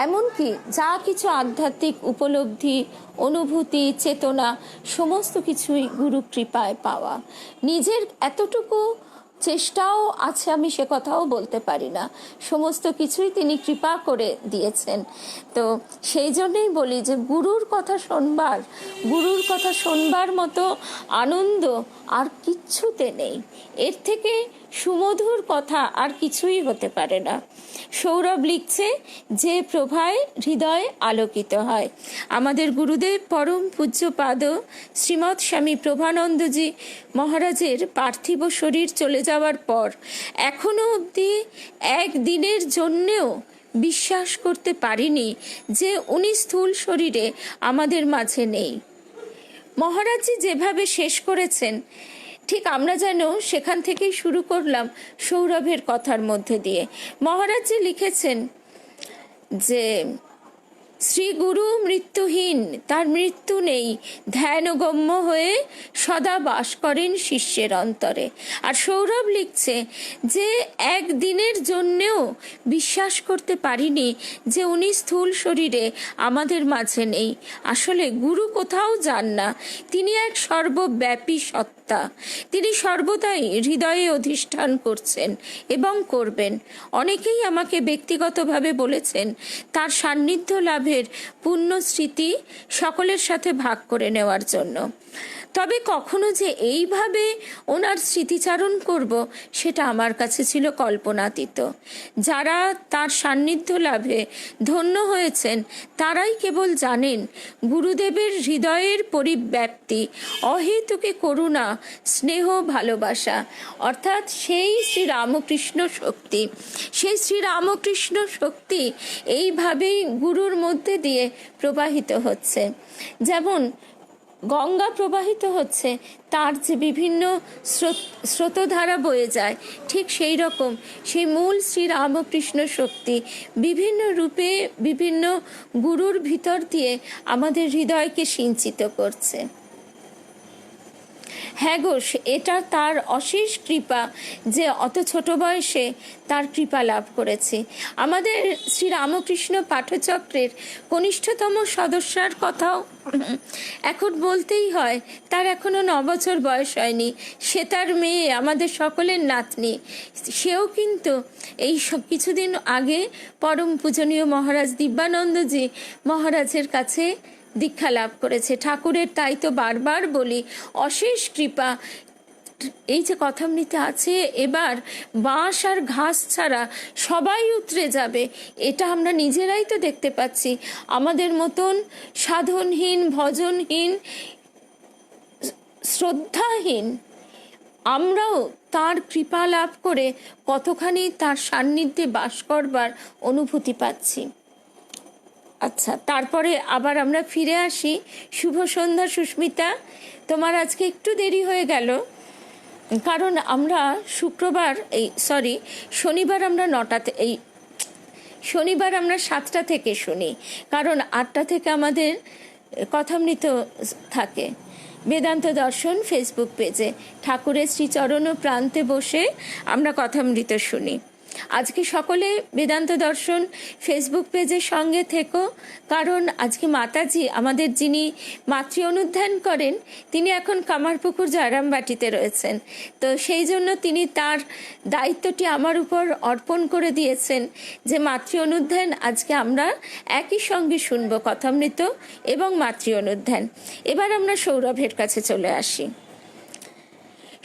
এমনকি যা কিছু আধ্যাত্মিক উপলব্ধি, অনুভূতি, চেতনা, সমস্ত কিছুই গুরু কৃপায় পাওয়া। নিজের এতটুকু চেষ্টাও আছে আমি সে কথাও বলতে পারি না, সমস্ত কিছুই তিনি কৃপা করে দিয়েছেন। তো সেই জন্যই বলি যে গুরুর কথা শোনবার মতো আনন্দ আর কিচ্ছুতে নেই। এর থেকে সুমধুর কথা আর কিছুই হতে পারে না। সৌরভ লিখছে যে প্রভায় হৃদয় আলোকিত হয়। আমাদের গুরুদেব পরম পূজ্যপাদ শ্রীমৎ স্বামী প্রভানন্দজি মহারাজের পার্থিব শরীর চলে যাওয়ার পর এখনো অবধি একদিনের জন্যেও বিশ্বাস করতে পারিনি যে উনি স্থূল শরীরে আমাদের মাঝে নেই। মহারাজজি যেভাবে শেষ করেছেন, ঠিক আমরা যেন সেখান থেকেই শুরু করলাম সৌরভের কথার মধ্যে দিয়ে। মহারাজজি লিখেছেন যে শ্রী গুরু মৃত্যুহীন, তার মৃত্যু নেই, ধ্যানগম্য হয়ে সদা বাস করেন শিষ্যের অন্তরে। আর সৌরভ লিখছে যে একদিনের জন্যেও বিশ্বাস করতে পারিনি যে উনি স্থূল শরীরে আমাদের মাঝে নেই। আসলে গুরু কোথাও যান না, তিনি এক সর্বব্যাপী সত্তা। তিনি সর্বদাই হৃদয়ে অধিষ্ঠান করছেন এবং করবেন। অনেকেই আমাকে ব্যক্তিগতভাবে বলেছেন তার সান্নিধ্য লাভের পূর্ণ স্মৃতি সকলের সাথে ভাগ করে নেওয়ার জন্য। তবে কখনো যে এইভাবে ওনার স্মৃতিচারণ করব, সেটা আমার কাছে ছিল কল্পনাতীত। যারা তার সান্নিধ্য লাভে ধন্য হয়েছেন তারাই কেবল জানেন গুরুদেবের হৃদয়ের পরিব্যাপ্তি, অহেতুকে করুণা, স্নেহ, ভালোবাসা, অর্থাৎ সেই শ্রীরামকৃষ্ণ শক্তি। সেই শ্রীরামকৃষ্ণ শক্তি এইভাবেই গুরুর মধ্যে দিয়ে প্রবাহিত হচ্ছে। যেমন গঙ্গা প্রবাহিত হচ্ছে, তার যে বিভিন্ন স্রোতধারা বয়ে যায়, ঠিক সেই রকম সেই মূল শ্রীরামকৃষ্ণ শক্তি বিভিন্ন রূপে বিভিন্ন গুরুর ভিতর দিয়ে আমাদের হৃদয়কে সিঞ্চিত করছে। হ্যাঁ গো, এটা তার অশেষ কৃপা যে অত ছোট বয়সে তার কৃপা লাভ করেছি। আমাদের শ্রীরামকৃষ্ণ পাঠচক্রের কনিষ্ঠতম সদস্যার কথাও এখন বলতেই হয়। তার এখনো 9 বছর বয়স হয়নি, সে তার মেয়ে, আমাদের সকলের নাতনি। সেও কিন্তু এই কিছুদিন আগে পরম পূজনীয় মহারাজ দিব্যানন্দজি মহারাজের কাছে দীক্ষা লাভ করেছে। ঠাকুরের তাই তো বারবার বলি, অশেষ কৃপা। এই যে কথামৃতে আছে, এবার বাঁশ আর ঘাস ছাড়া সবাই উতরে যাবে, এটা আমরা নিজেরাই তো দেখতে পাচ্ছি। আমাদের মতন সাধনহীন, ভজনহীন, শ্রদ্ধাহীন আমরাও তার কৃপা লাভ করে কতখানি তার সান্নিধ্যে বাস করবার অনুভূতি পাচ্ছি। আচ্ছা, তারপরে আবার আমরা ফিরে আসি। শুভ সন্ধ্যা সুস্মিতা, তোমার আজকে একটু দেরি হয়ে গেল, কারণ আমরা শনিবার আমরা 9টাতে, শনিবার আমরা 7টা থেকে শুনি, কারণ 8টা থেকে আমাদের কথামৃত থাকে। বেদান্ত দর্শন ফেসবুক পেজে ঠাকুরের শ্রীচরণ প্রান্তে বসে আমরা কথামৃত শুনি। আজকে সকলে বেদান্ত দর্শন ফেসবুক পেজের সঙ্গে থেকো, কারণ আজকে মাতাজি আমাদের যিনি মাতৃ অনুধ্যান করেন, তিনি এখন কামারপুকুর জয়রামবাটিতে রয়েছেন। তো সেই জন্য তিনি তার দায়িত্বটি আমার উপর অর্পণ করে দিয়েছেন যে মাতৃ অনুধ্যান আজকে আমরা একই সঙ্গে শুনবো, কথামৃত এবং মাতৃ অনুধ্যান। এবার আমরা সৌরভের কাছে চলে আসি।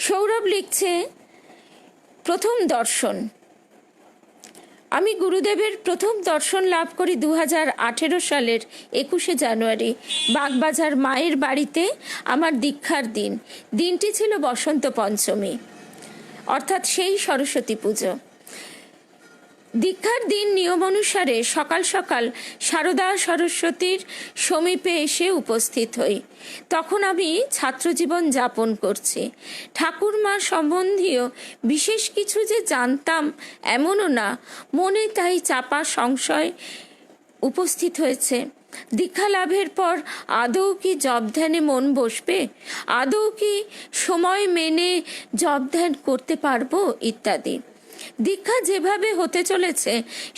সৌরভ লিখছে, প্রথম দর্শন। আমি গুরুদেবের প্রথম দর্শন লাভ করি 2018 সালের 21শে জানুয়ারি বাগবাজার মায়ের বাড়িতে। আমার দীক্ষার দিন, দিনটি ছিল বসন্ত পঞ্চমী, অর্থাৎ সেই সরস্বতী পুজো। দীক্ষার দিন নিয়ম অনুসারে সকাল সকাল সারদা সরস্বতীর সমীপে এসে উপস্থিত হই। তখন আমি ছাত্রজীবন যাপন করছি। ঠাকুরমা সম্বন্ধীয় বিশেষ কিছু যে জানতাম এমনও না, মনে তাই চাপা সংশয় উপস্থিত হয়েছে। দীক্ষা লাভের পর আদৌ কি জপ ধ্যানে মন বসবে, আদৌ কি সময় মেনে জপ ধ্যান করতে পারবো, ইত্যাদি। দীক্ষা যেভাবে হতে চলেছে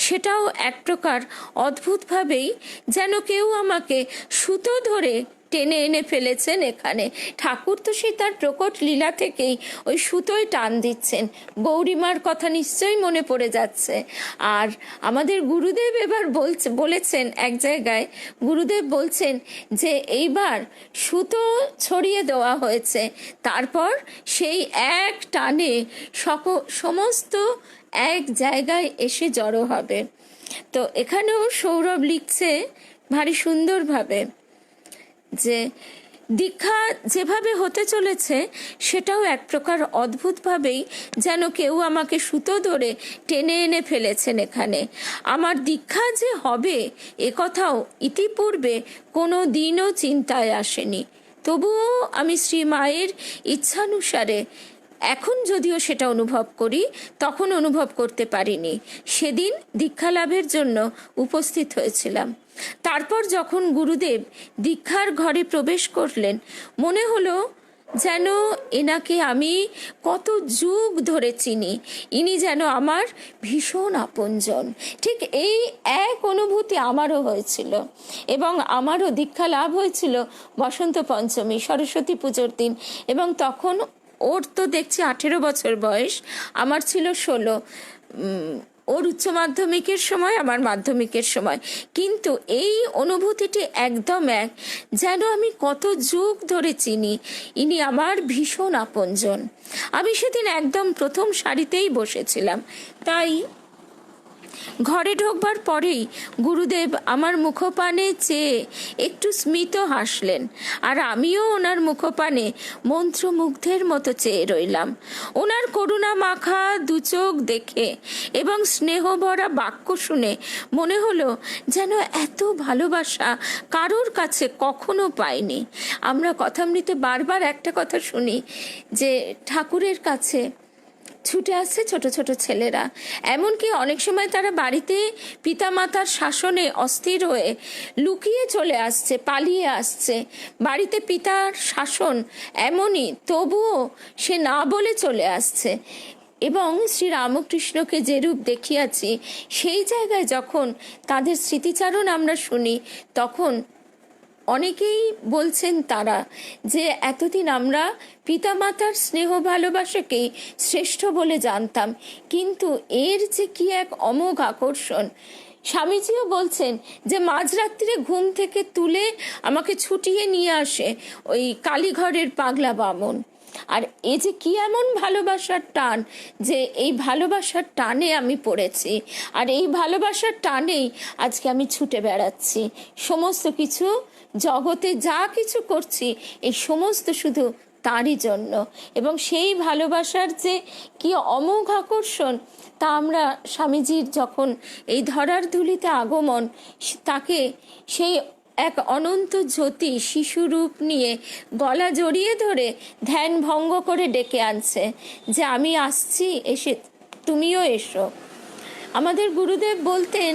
সেটাও এক প্রকার অদ্ভুতভাবেই যেন কেউ আমাকে সুতো ধরে টেনে এনে ফেলেছেন এখানে। ঠাকুর তো সে তার প্রকট লীলা থেকেই ওই সুতোয় টান দিচ্ছেন। গৌরীমার কথা নিশ্চয়ই মনে পড়ে যাচ্ছে। আর আমাদের গুরুদেব এবার বলেছেন এক জায়গায়, গুরুদেব বলছেন যে এইবার সুতো ছড়িয়ে দেওয়া হয়েছে, তারপর সেই এক টানে সমস্ত এক জায়গায় এসে জড়ো হবে। তো এখানেও সৌরভ লিখছে ভারী সুন্দরভাবে যে দীক্ষা যেভাবে হতে চলেছে সেটাও এক প্রকার অদ্ভুতভাবেই যেন কেউ আমাকে সুতো ধরে টেনে এনে ফেলেছেন এখানে। আমার দীক্ষা যে হবে এ কথাও ইতিপূর্বে কোনো দিনও চিন্তায় আসেনি। তবুও আমি শ্রী মায়ের ইচ্ছানুসারে এখন যদিও সেটা অনুভব করি, তখন অনুভব করতে পারিনি। সেদিন দীক্ষা লাভের জন্য উপস্থিত হয়েছিলাম। তারপর যখন গুরুদেব দীক্ষার ঘরে প্রবেশ করলেন, মনে হলো যেন এনাকে আমি কত যুগ ধরে চিনি, ইনি যেন আমার ভীষণ আপনজন। ঠিক এই এক অনুভূতি আমারও হয়েছিল, এবং আমারও দীক্ষা লাভ হয়েছিল বসন্ত পঞ্চমী, সরস্বতী পুজোর দিন। এবং তখন ওর তো দেখছি 18 বছর বয়স, আমার ছিল 16। ওর উচ্চ মাধ্যমিকের সময়, আমার মাধ্যমিকের সময়। কিন্তু এই অনুভূতিটি একদম এক, যেন আমি কত যুগ ধরে চিনি, ইনি আমার ভীষণ আপনজন। আমি সেদিন একদম প্রথম সারিতেই বসেছিলাম, তাই ঘরে ঢোকবার পরেই গুরুদেব আমার মুখপানে চেয়ে একটু স্মিত হাসলেন, আর আমিও ওনার মুখপানে মন্ত্রমুগ্ধের মতো চেয়ে রইলাম। ওনার করুণা মাখা দু চোখ দেখে এবং স্নেহ ভরা বাক্য শুনে মনে হলো যেন এত ভালোবাসা কারোর কাছে কখনো পাইনি। আমরা কথামৃতে বারবার একটা কথা শুনি যে ঠাকুরের কাছে ছুটে আসছে ছোট ছোট ছেলেরা, এমনকি অনেক সময় তারা বাড়িতে পিতামাতার শাসনে অস্থির হয়ে লুকিয়ে চলে আসছে, পালিয়ে আসছে। বাড়িতে পিতার শাসন এমনই, তবুও সে না বলে চলে আসছে। এবং শ্রী রামকৃষ্ণকে যে রূপ দেখিয়াছি, সেই জায়গায় যখন তাদের স্মৃতিচারণ আমরা শুনি, তখন অনেকেই বলছেন তারা যে এতদিন আমরা পিতামাতার স্নেহ ভালোবাসাকেই শ্রেষ্ঠ বলে জানতাম, কিন্তু এর যে কি এক অমোঘ আকর্ষণ। স্বামীজিও বলছেন যে মাঝরাত্রিরে ঘুম থেকে তুলে আমাকে ছুটিয়ে নিয়ে আসে ওই কালীঘরের পাগলা বামন। আর এ যে কি এমন ভালোবাসার টান, যে এই ভালোবাসার টানে আমি পড়েছি, আর এই ভালোবাসার টানেই আজকে আমি ছুটে বেড়াচ্ছি। সমস্ত কিছু জগতে যা কিছু করছি, এই সমস্ত শুধু তারই জন্য। এবং সেই ভালোবাসার যে কি অমোঘ আকর্ষণ, তা আমরা স্বামীজির যখন এই ধরার ধুলিতে আগমন, তাকে সেই এক অনন্ত জ্যোতি শিশুরূপ নিয়ে গলা জড়িয়ে ধরে ধ্যান ভঙ্গ করে ডেকে আনছে যে আমি আসছি, এসে তুমিও এসো। আমাদের গুরুদেব বলতেন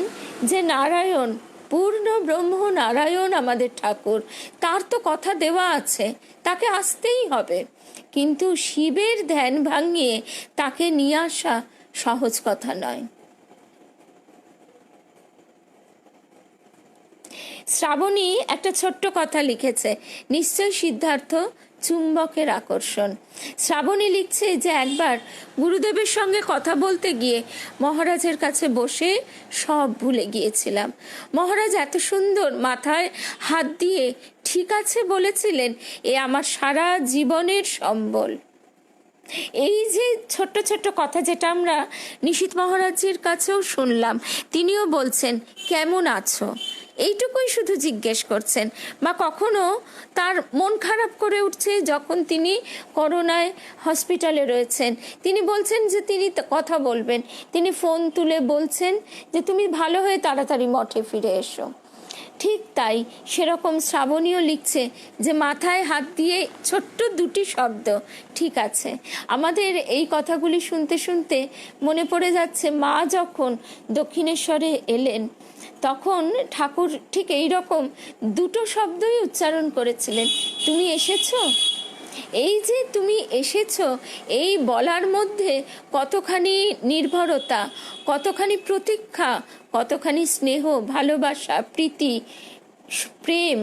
যে নারায়ণ, পূর্ণ ব্রহ্ম নারায়ণ আমাদের ঠাকুর, তার তো কথা দেওয়া আছে, তাকে আসতেই হবে। কিন্তু শিবের ধ্যান ভাঙিয়ে তাকে নিয়ে আসা সহজ কথা নয়। শ্রাবণী একটা ছোট্ট কথা লিখেছে, নিশ্চয় সিদ্ধার্থ, চুম্বকের আকর্ষণ। শ্রাবণী লিখছে যে একবার গুরুদেবের সঙ্গে কথা বলতে গিয়ে মহারাজের কাছে বসে সব ভুলে গিয়েছিলাম। মহারাজ এত সুন্দর মাথায় হাত দিয়ে ঠিক আছে বলেছিলেন, এ আমার সারা জীবনের সম্বল। এই যে ছোট্ট ছোট্ট কথা, যেটা আমরা নিশীথ মহারাজের কাছেও শুনলাম, তিনিও বলছেন কেমন আছো, এইটুকুই শুধু জিজ্ঞেস করছেন। বা কখনো তার মন খারাপ করে উঠছে যখন তিনি করোনায় হসপিটালে রয়েছেন, তিনি বলছেন যে তিনি কথা বলবেন, তিনি ফোন তুলে বলছেন যে তুমি ভালো হয়ে তাড়াতাড়ি মঠে ফিরে এসো। ঠিক তাই সেরকম শ্রাবণীও লিখছে যে মাথায় হাত দিয়ে ছোট্ট দুটি শব্দ, ঠিক আছে। আমাদের এই কথাগুলি শুনতে শুনতে মনে পড়ে যাচ্ছে মা যখন দক্ষিণেশ্বরে এলেন, তখন ঠাকুর ঠিক এই রকম দুটো শব্দই উচ্চারণ করেছিলেন, তুমি এসেছো। এই যে তুমি এসেছো, এই বলার মধ্যে কতখানি নির্ভরতা, কতখানি প্রতীক্ষা, কতখানি স্নেহ, ভালোবাসা, প্রীতি, প্রেম,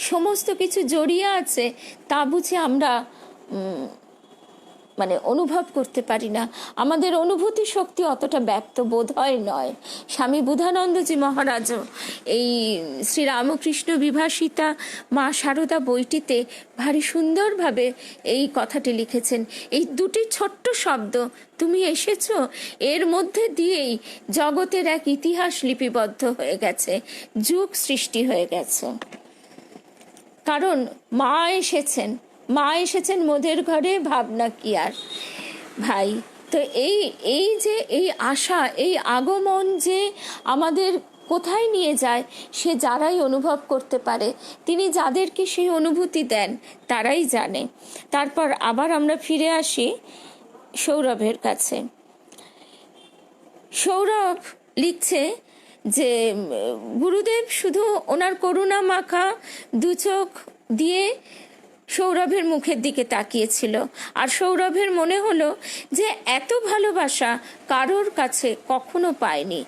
সমস্ত কিছু জড়িয়ে আছে, তা বুঝে আমরা অনুভব করতে পারি না। আমাদের অনুভূতি শক্তি অতটা ব্যক্ত বোধ হয় নয়। স্বামী বুধানন্দজি মহারাজও এই শ্রীরামকৃষ্ণ বিভাসিতা মা শারদা বইটিতে ভারী সুন্দরভাবে এই কথাটি লিখেছেন। এই দুটি ছোট্ট শব্দ, তুমি এসেছো, এর মধ্যে দিয়েই জগতের এক ইতিহাস লিপিবদ্ধ হয়ে গেছে, যুগ সৃষ্টি হয়ে গেছে। কারণ মা এসেছেন, মা এসেছেন মোদের ঘরে, ভাবনা কি আর ভাই। তো এই যে এই আশা, এই আগমন যে আমাদের কোথায় নিয়ে যায়, সে যারাই অনুভব করতে পারে, তিনি যাদেরকে সেই অনুভূতি দেন তারাই জানে। তারপর আবার আমরা ফিরে আসি সৌরভের কাছে। সৌরভ লিখছে যে গুরুদেব শুধু ওনার করুণা মাখা দু চোখ দিয়ে সৌরভের মুখের দিকে তাকিয়েছিল, আর সৌরভের মনে হলো যে এত ভালোবাসা কারোর কাছে কখনো পায়নি।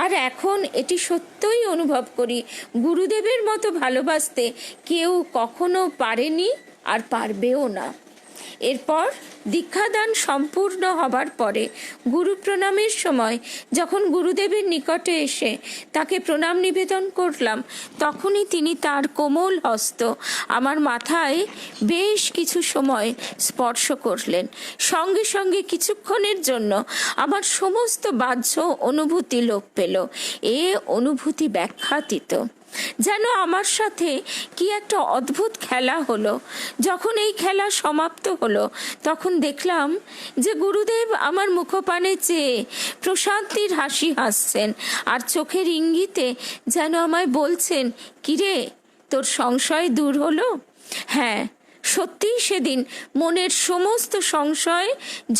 আর এখন এটি সত্যই অনুভব করি, গুরুদেবের মতো ভালোবাসতে কেউ কখনো পারেনি আর পারবেও না। এরপর দীক্ষাদান সম্পূর্ণ হবার পরে গুরু প্রণামের সময় যখন গুরুদেবের নিকটে এসে তাকে প্রণাম নিবেদন করলাম, তখনই তিনি তার কোমল হস্ত আমার মাথায় বেশ কিছু সময় স্পর্শ করলেন। সঙ্গে সঙ্গে কিছুক্ষণের জন্য আমার সমস্ত বাহ্য অনুভূতি লোপ পেল। এ অনুভূতি ব্যাখ্যাতীত, যেন আমার সাথে কি একটা অদ্ভুত খেলা হলো। যখন এই খেলা সমাপ্ত হলো তখন দেখলাম যে গুরুদেব আমার মুখপানে চেয়ে প্রশান্তির হাসি হাসছেন, আর চোখের ইঙ্গিতে যেন আমায় বলছেন, কিরে, তোর সংশয় দূর হলো? হ্যাঁ, সত্যিই সেদিন মনের সমস্ত সংশয়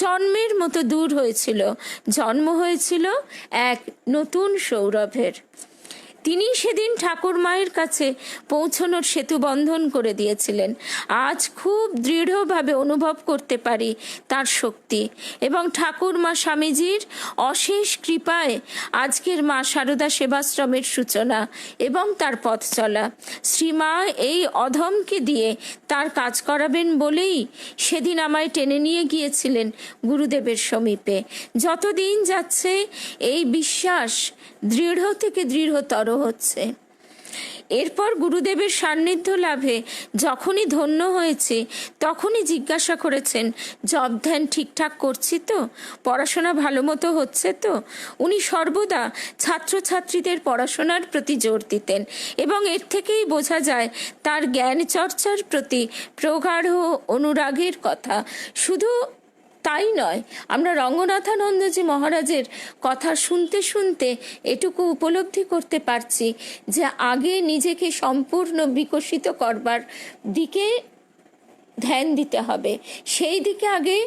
জন্মের মতো দূর হয়েছিল। জন্ম হয়েছিল এক নতুন সৌরভের। তিনি সেদিন ঠাকুর মায়ের কাছে পৌঁছনোর সেতু বন্ধন করে দিয়েছিলেন। আজ খুব দৃঢ়ভাবে অনুভব করতে পারি তার শক্তি, এবং ঠাকুর মা স্বামীজির অশেষ কৃপায় আজকের মা শারদা সেবাশ্রমের সূচনা এবং তার পথ চলা। শ্রীমা এই অধমকে দিয়ে তার কাজ করাবেন বলেই সেদিন আমায় টেনে নিয়ে গিয়েছিলেন গুরুদেবের সমীপে। যতদিন যাচ্ছে এই বিশ্বাস দৃঢ় থেকে দৃঢ়তর হচ্ছে। এরপর গুরুদেবের সান্নিধ্য লাভে যখনই ধন্য হয়েছে তখনই জিজ্ঞাসা করেছেন, জব ধ্যান ঠিকঠাক করছি তো, পড়াশোনা ভালো মতো হচ্ছে তো। উনি সর্বদা ছাত্রছাত্রীদের পড়াশোনার প্রতি জোর দিতেন, এবং এর থেকেই বোঝা যায় তার জ্ঞান চর্চার প্রতি প্রগাঢ় অনুরাগের কথা। শুধু তাই নয়, আমরা রঙ্গনাথানন্দজি মহারাজের কথা শুনতে শুনতে এটুকু উপলব্ধি করতে পারছি যে আগে নিজেকে সম্পূর্ণ বিকশিত করবার দিকে ধ্যান দিতে হবে, সেই দিকে আগে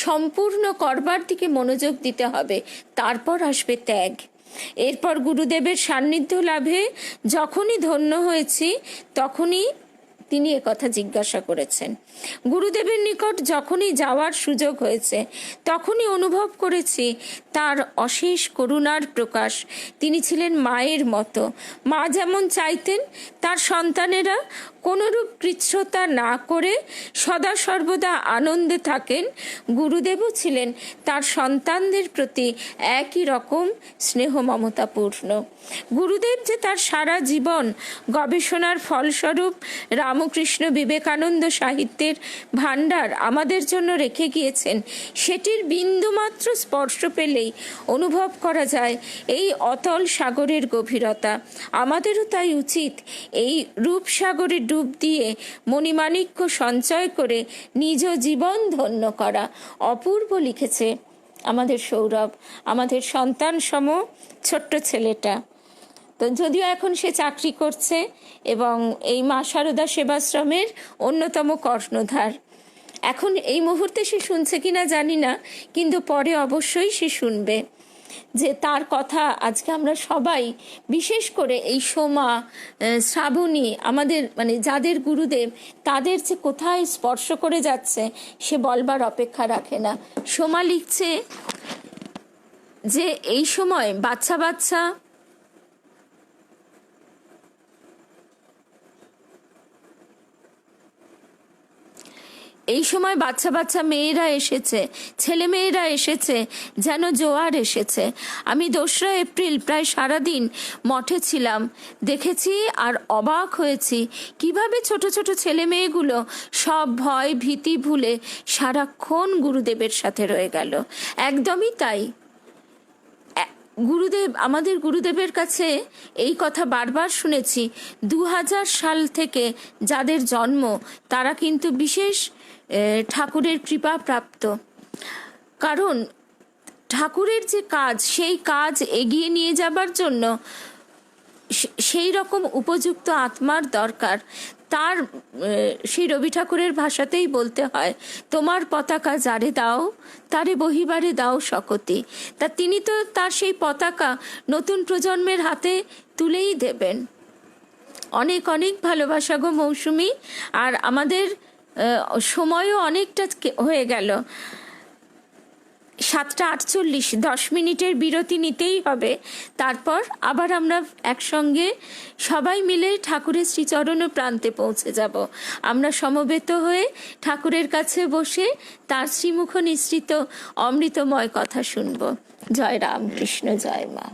সম্পূর্ণ করবার দিকে মনোযোগ দিতে হবে, তারপর আসবে ত্যাগ। এরপর গুরুদেবের সান্নিধ্য লাভে যখনই ধন্য হয়েছি তখনই তিনি একথা জিজ্ঞাসা করেছেন। গুরুদেবের নিকট যখনই যাওয়ার সুযোগ হয়েছে তখনই অনুভব করেছি তার অশেষ করুণার প্রকাশ। তিনি ছিলেন মায়ের মতো। মা যেমন চাইতেন তার সন্তানেরা কোনোরূপ কৃচ্ছ্রতা না করে সদা সর্বদা আনন্দে থাকেন, গুরুদেবও ছিলেন তার সন্তানদের প্রতি একই রকম স্নেহ মমতাপূর্ণ। গুরুদেব যে তার সারা জীবন গবেষণার ফলস্বরূপ রামকৃষ্ণ বিবেকানন্দ সাহিত্যের ভাণ্ডার আমাদের জন্য রেখে গিয়েছেন, সেটির বিন্দুমাত্র স্পর্শ পেলেই অনুভব করা যায় এই অতল সাগরের গভীরতা। আমাদেরও তাই উচিত এই রূপসাগরে ডুব দিয়ে মণিমাণিক্য সঞ্চয় করে নিজ জীবন ধন্য করা। অপূর্ব লিখেছে আমাদের সৌরভ, আমাদের সন্তান সম ছোট্ট ছেলেটা। তো যদিও এখন সে চাকরি করছে এবং এই মা শারদা সেবাশ্রমের অন্যতম কর্ণধার। এখন এই মুহূর্তে সে শুনছে কিনা জানি না, কিন্তু পরে অবশ্যই সে শুনবে যে তার কথা আজকে আমরা সবাই, বিশেষ করে এই সোমা, শ্রাবণী, আমাদের মানে যাদের গুরুদেব, তাদের যে কোথায় স্পর্শ করে যাচ্ছে সে বলবার অপেক্ষা রাখে না। সোমা লিখছে যে এই সময় বাচ্চা বাচ্চা বাচ্চা মেয়েরা এসেছে, ছেলে মেয়েরা এসেছে, যেন জোয়ার এসেছে। আমি 2রা এপ্রিল প্রায় সারাদিন মঠে ছিলাম, দেখেছি আর অবাক হয়েছি কিভাবে ছোট ছোট ছেলে মেয়েগুলো সব ভয় ভীতি ভুলে সারাক্ষণ গুরুদেবের সাথে রয়ে গেল। একদমই তাই। আমাদের গুরুদেবের কাছে এই কথা বারবার শুনেছি, 2000 সাল থেকে যাদের জন্ম তারা কিন্তু বিশেষ ঠাকুরের কৃপা প্রাপ্ত। কারণ ঠাকুরের যে কাজ, সেই কাজ এগিয়ে নিয়ে যাবার জন্য সেই রকম উপযুক্ত আত্মার দরকার। তার সেই রবি ঠাকুরের ভাষাতেই বলতে হয়, তোমার পতাকা যারে দাও তারে বহিবারে দাও শকতি। তা তিনি তো তার সেই পতাকা নতুন প্রজন্মের হাতে তুলেই দেবেন। অনেক অনেক ভালোবাসা গো মৌসুমি। আর আমাদের সময়ও অনেকটা হয়ে গেল, 7:48, 10 মিনিটের বিরতি নিতেই হবে। তারপর আবার আমরা একসঙ্গে সবাই মিলে ঠাকুরের শ্রীচরণ ও প্রান্তে পৌঁছে যাব। আমরা সমবেত হয়ে ঠাকুরের কাছে বসে তার শ্রীমুখ নিঃসৃত অমৃতময় কথা শুনব। জয় রামকৃষ্ণ, জয় মা।